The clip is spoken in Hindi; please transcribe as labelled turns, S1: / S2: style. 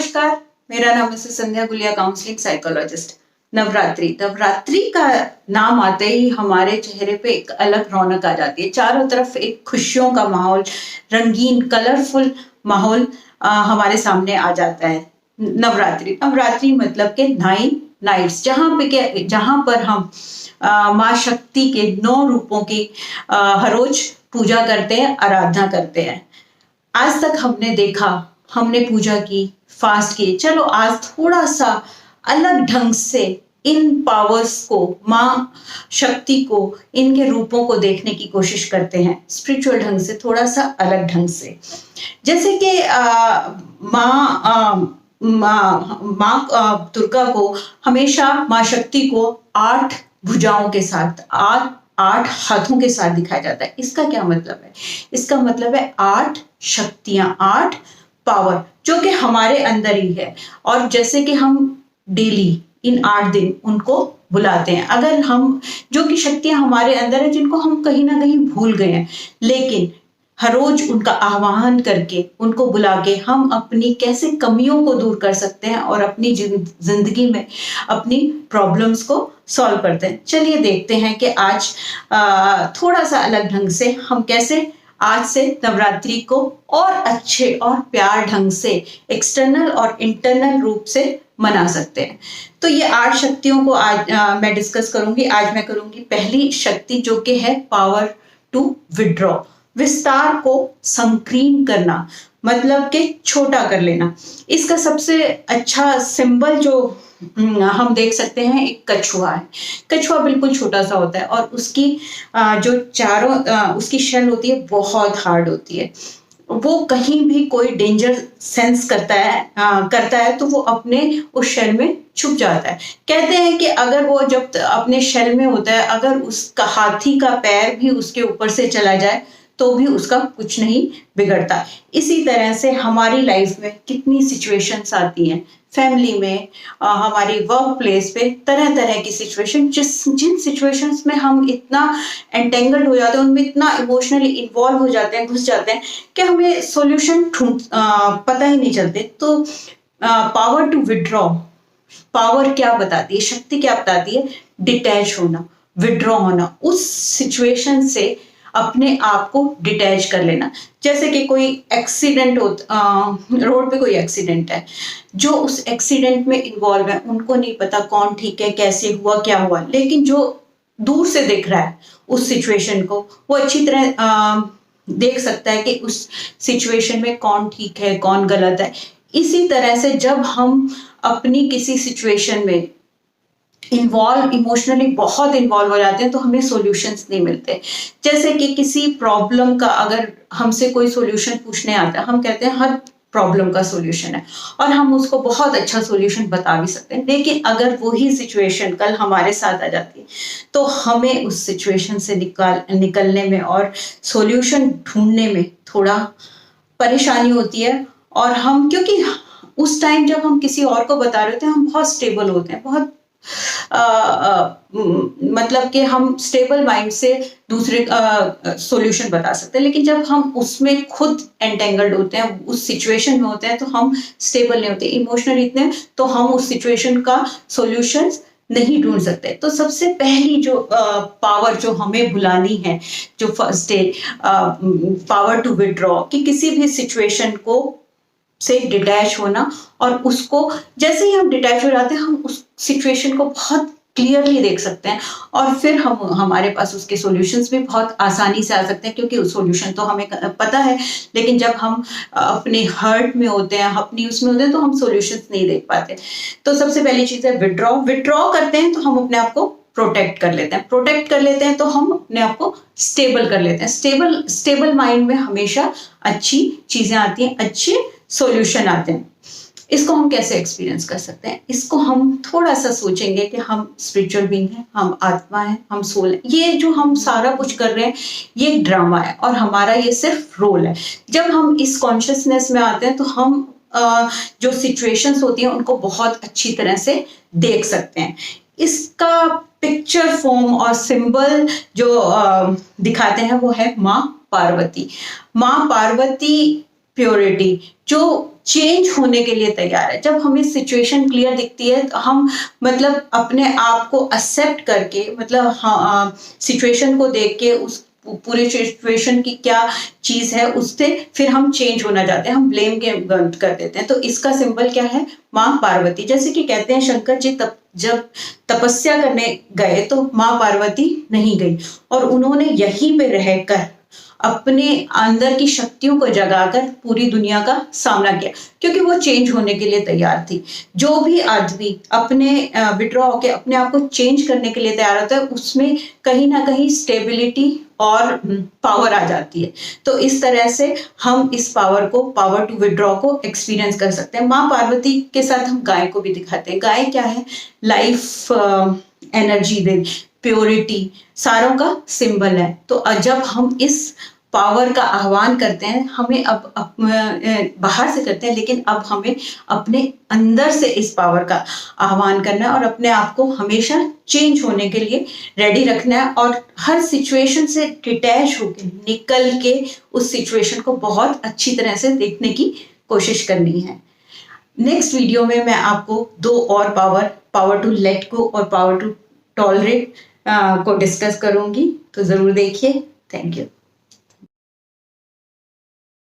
S1: नमस्कार, मेरा नाम है संध्या गुलिया, काउंसलिंग साइकोलॉजिस्ट। नवरात्रि नवरात्रि का नाम आते ही हमारे चेहरे पे एक अलग रौनक आ जाती है। चारों तरफ एक खुशियों का माहौल, रंगीन कलरफुल माहौल हमारे सामने आ जाता है। नवरात्रि नवरात्रि मतलब के 9 नाइट्स, जहाँ पर हम माँ शक्ति के 9 रूपों की हर रोज पूजा करते हैं, आराधना करते हैं। आज तक हमने देखा, हमने पूजा की, फास्ट किए। चलो आज थोड़ा सा अलग ढंग से इन पावर्स को, माँ शक्ति को, इनके रूपों को देखने की कोशिश करते हैं, स्पिरिचुअल ढंग से, थोड़ा सा अलग ढंग से। जैसे कि माँ दुर्गा को हमेशा, माँ शक्ति को 8 भुजाओं के साथ, 8 हाथों के साथ दिखाया जाता है। इसका क्या मतलब है? इसका मतलब है 8 शक्तियां, 8 पावर जो कि हमारे अंदर ही है। और जैसे कि हम डेली इन 8 दिन उनको बुलाते हैं। अगर हम, जो कि शक्तियां हमारे अंदर है जिनको हम कहीं ना कहीं भूल गए हैं, लेकिन हर रोज उनका आह्वान करके, उनको बुला के हम अपनी कैसे कमियों को दूर कर सकते हैं और अपनी जिंदगी में अपनी प्रॉब्लम्स को सॉल्व करते हैं। चलिए देखते हैं कि आज थोड़ा सा अलग ढंग से हम कैसे आज से नवरात्रि को और अच्छे और प्यार ढंग से, एक्सटर्नल और इंटरनल रूप से मना सकते हैं। तो ये 8 शक्तियों को आज मैं डिस्कस करूंगी। आज मैं करूंगी पहली शक्ति, जो कि है पावर टू विड्रॉ, विस्तार को संकीर्ण करना, मतलब कि छोटा कर लेना। इसका सबसे अच्छा सिंबल जो हम देख सकते हैं, एक कछुआ है। कछुआ बिल्कुल छोटा सा होता है और उसकी जो चारों उसकी शेल होती है बहुत हार्ड होती है। वो कहीं भी कोई डेंजर सेंस करता है तो वो अपने उस शेल में छुप जाता है। कहते हैं कि अगर वो जब अपने शेल में होता है, अगर उसका हाथी का पैर भी उसके ऊपर से चला जाए तो भी उसका कुछ नहीं बिगड़ता। इसी तरह से हमारी लाइफ में कितनी सिचुएशंस आती हैं, फैमिली में, हमारी वर्क प्लेस पे, तरह तरह की सिचुएशन, जिन सिचुएशंस में हम इतना एंटेंगल्ड हो जाते हैं, उनमें इतना इमोशनली इन्वॉल्व हो जाते हैं, घुस जाते हैं कि हमें सॉल्यूशन पता ही नहीं चलते। तो पावर टू विड्रॉ, पावर क्या बताती है, शक्ति क्या बताती है? डिटैच होना, विड्रॉ होना, उस सिचुएशन से अपने आप को डिटैच कर लेना। जैसे कि कोई एक्सीडेंट हो, रोड पे कोई एक्सीडेंट है, जो उस एक्सीडेंट में इन्वॉल्व है उनको नहीं पता कौन ठीक है, कैसे हुआ, क्या हुआ, लेकिन जो दूर से देख रहा है उस सिचुएशन को, वो अच्छी तरह देख सकता है कि उस सिचुएशन में कौन ठीक है, कौन गलत है। इसी तरह से जब हम अपनी किसी सिचुएशन में इमोशनली बहुत इन्वॉल्व हो जाते हैं तो हमें सॉल्यूशंस नहीं मिलते। जैसे कि किसी प्रॉब्लम का अगर हमसे कोई सॉल्यूशन पूछने आता है, हम कहते हैं हर प्रॉब्लम का सॉल्यूशन है और हम उसको बहुत अच्छा सॉल्यूशन बता भी सकते हैं, लेकिन अगर वही सिचुएशन कल हमारे साथ आ जाती है तो हमें उस सिचुएशन से निकलने में और सॉल्यूशन ढूंढने में थोड़ा परेशानी होती है। और हम, क्योंकि उस टाइम जब हम किसी और को बता रहे होते हैं, हम बहुत स्टेबल होते हैं, बहुत मतलब कि हम स्टेबल माइंड से दूसरे सॉल्यूशन बता सकते हैं। लेकिन जब हम उसमें खुद एंटेंगल्ड होते हैं, उस सिचुएशन में होते हैं, तो हम स्टेबल नहीं होते, इमोशनल इतने, तो हम उस सिचुएशन का सॉल्यूशन नहीं ढूंढ सकते। तो सबसे पहली जो पावर जो हमें बुलानी है, जो फर्स्ट है पावर टू विड्रॉ, कि किसी भी सिचुएशन को से डिटैच होना, और उसको जैसे ही हम डिटैच हो जाते हैं, हम उस सिचुएशन को बहुत क्लियरली देख सकते हैं और फिर हमारे पास उसके सॉल्यूशंस भी बहुत आसानी से आ सकते हैं, क्योंकि उस सॉल्यूशन तो हमें पता है। लेकिन जब हम अपने हर्ट में होते हैं, अपनी उसमें होते हैं, तो हम सॉल्यूशंस नहीं देख पाते। तो सबसे पहली चीज है विड्रॉ। विड्रॉ करते हैं तो हम अपने आप को प्रोटेक्ट कर लेते हैं, प्रोटेक्ट कर लेते हैं तो हम अपने आप को स्टेबल कर लेते हैं। स्टेबल माइंड में हमेशा अच्छी चीजें आती हैं, अच्छे सॉल्यूशन आते हैं। इसको हम कैसे एक्सपीरियंस कर सकते हैं? इसको हम थोड़ा सा सोचेंगे कि हम स्पिरिचुअल बीइंग हैं, हम आत्मा हैं, हम सोल हैं। ये जो हम सारा कुछ कर रहे हैं, ये एक ड्रामा है और हमारा ये सिर्फ रोल है। जब हम इस कॉन्शियसनेस में आते हैं तो हम जो सिचुएशंस होती हैं उनको बहुत अच्छी तरह से देख सकते हैं। इसका पिक्चर फॉर्म और सिंबल जो दिखाते हैं वो है माँ पार्वती। माँ पार्वती प्योरिटी, जो चेंज होने के लिए तैयार है। जब हमें सिचुएशन क्लियर दिखती है तो हम मतलब अपने आप को एक्सेप्ट करके, मतलब सिचुएशन को देख के उस पूरे सिचुएशन की क्या चीज है उससे फिर हम चेंज होना चाहते हैं, हम ब्लेम गेम कर देते हैं। तो इसका सिंबल क्या है? माँ पार्वती। जैसे कि कहते हैं शंकर जी जब तपस्या करने गए तो माँ पार्वती नहीं गई, और उन्होंने यहीं पे रहकर अपने अंदर की शक्तियों को जगाकर पूरी दुनिया का सामना किया, क्योंकि वो चेंज होने के लिए तैयार थी। जो भी आदमी अपने विड्रॉ होकर अपने आप को चेंज करने के लिए तैयार होता है, उसमें कहीं ना कहीं स्टेबिलिटी और पावर आ जाती है। तो इस तरह से हम इस पावर को, पावर टू विड्रॉ को एक्सपीरियंस कर सकते हैं। माँ पार्वती के साथ हम गाय को भी दिखाते हैं। गाय क्या है? लाइफ एनर्जी दे, प्योरिटी, सारों का सिंबल है। तो जब हम इस पावर का आह्वान करते हैं, हमें अब बाहर से करते हैं, लेकिन अब हमें अपने अंदर से इस पावर का आह्वान करना है और अपने आप को हमेशा चेंज होने के लिए रेडी रखना है, और हर सिचुएशन से डिटैच होकर निकल के उस सिचुएशन को बहुत अच्छी तरह से देखने की कोशिश करनी है। नेक्स्ट वीडियो में मैं आपको दो और पावर टू लेट गो और पावर टू टॉलरेट को डिस्कस करूंगी, तो जरूर देखिए। Thank you.